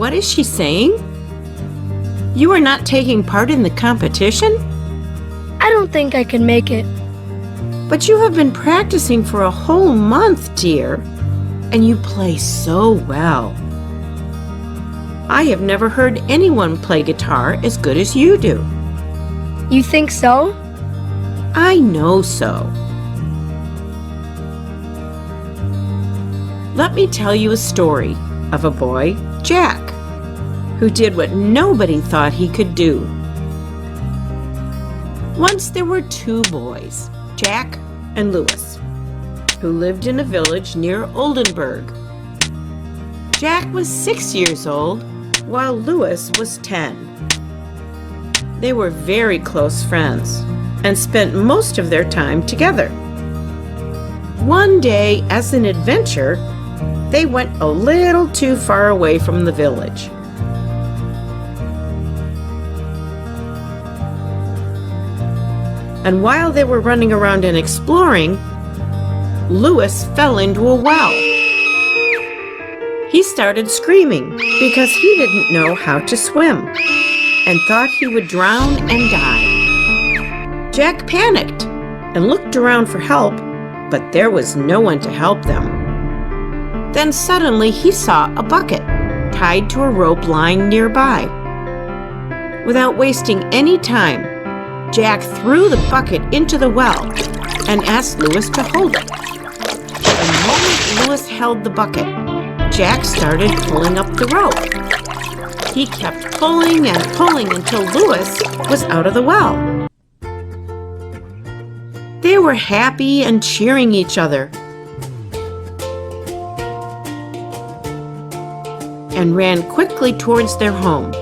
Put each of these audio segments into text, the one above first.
What is she saying? You are not taking part in the competition? I don't think I can make it. But you have been practicing for a whole month, dear, and you play so well. I have never heard anyone play guitar as good as you do. You think so? I know so. Let me tell you a story of a boy, Jack, who did what nobody thought he could do. Once there were two boys, Jack and Louis, who lived in a village near Oldenburg. Jack was 6 years old, while Louis was 10. They were very close friends and spent most of their time together. One day, as an adventure, they went a little too far away from the village. And while they were running around and exploring, Louis fell into a well. He started screaming because he didn't know how to swim and thought he would drown and die. Jack panicked and looked around for help, but there was no one to help them. Then suddenly he saw a bucket tied to a rope lying nearby. Without wasting any time, Jack threw the bucket into the well and asked Louis to hold it. The moment Louis held the bucket, Jack started pulling up the rope. He kept pulling and pulling until Louis was out of the well. They were happy and cheering each other, and ran quickly towards their home.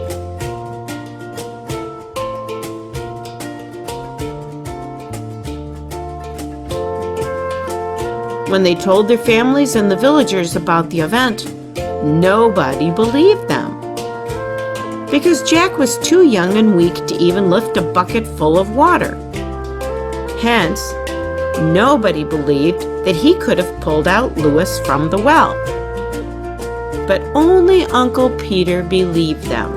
When they told their families and the villagers about the event, nobody believed them. Because Jack was too young and weak to even lift a bucket full of water. Hence, nobody believed that he could have pulled out Louis from the well. But only Uncle Peter believed them.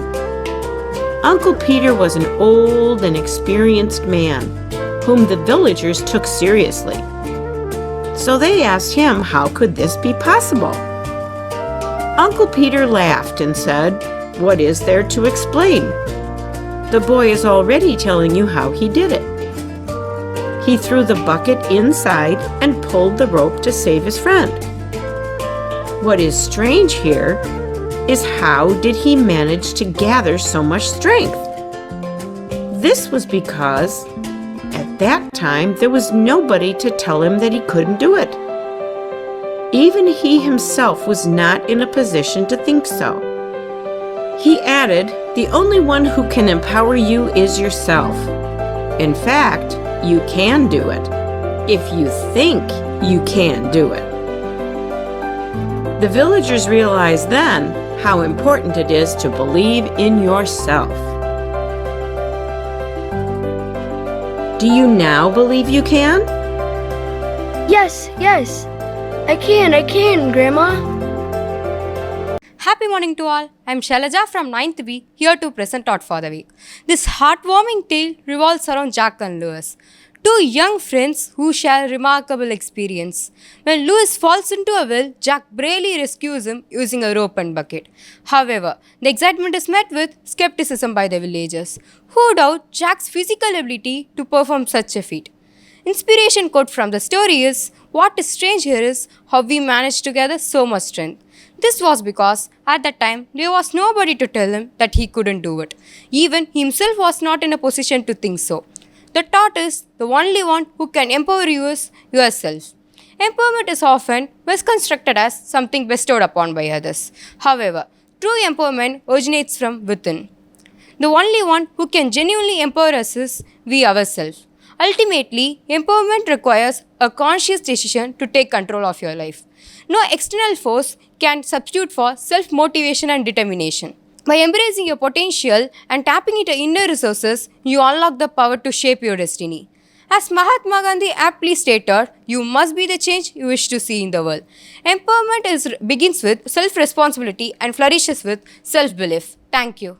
Uncle Peter was an old and experienced man whom the villagers took seriously. So they asked him how could this be possible. Uncle Peter laughed and said, "What is there to explain? The boy is already telling you how he did it. He threw the bucket inside and pulled the rope to save his friend. What is strange here is how did he manage to gather so much strength? This was because at that time there was nobody to tell him that he couldn't do it. Even he himself was not in a position to think so." He added, "The only one who can empower you is yourself. In fact, you can do it, if you think you can do it." The villagers realized then how important it is to believe in yourself. Do you now believe you can? Yes. I can, Grandma. Happy morning to all. I'm Shailaja from 9th B, here to present Thought for the Week. This heartwarming tale revolves around Jack and Louis, two young friends who share a remarkable experience. When Louis falls into a well, Jack bravely rescues him using a rope and bucket. However, the excitement is met with skepticism by the villagers, who doubt Jack's physical ability to perform such a feat. Inspiration quote from the story is, "What is strange here is how we managed to gather so much strength." This was because at that time there was nobody to tell him that he couldn't do it. Even he himself was not in a position to think so. The thought is the only one who can empower you is yourself. Empowerment is often misconstrued as something bestowed upon by others. However, true empowerment originates from within. The only one who can genuinely empower us is we ourselves. Ultimately, empowerment requires a conscious decision to take control of your life. No external force can substitute for self-motivation and determination. By embracing your potential and tapping into inner resources, you unlock the power to shape your destiny. As Mahatma Gandhi aptly stated, you must be the change you wish to see in the world. Empowerment begins with self responsibility and flourishes with self belief. Thank you.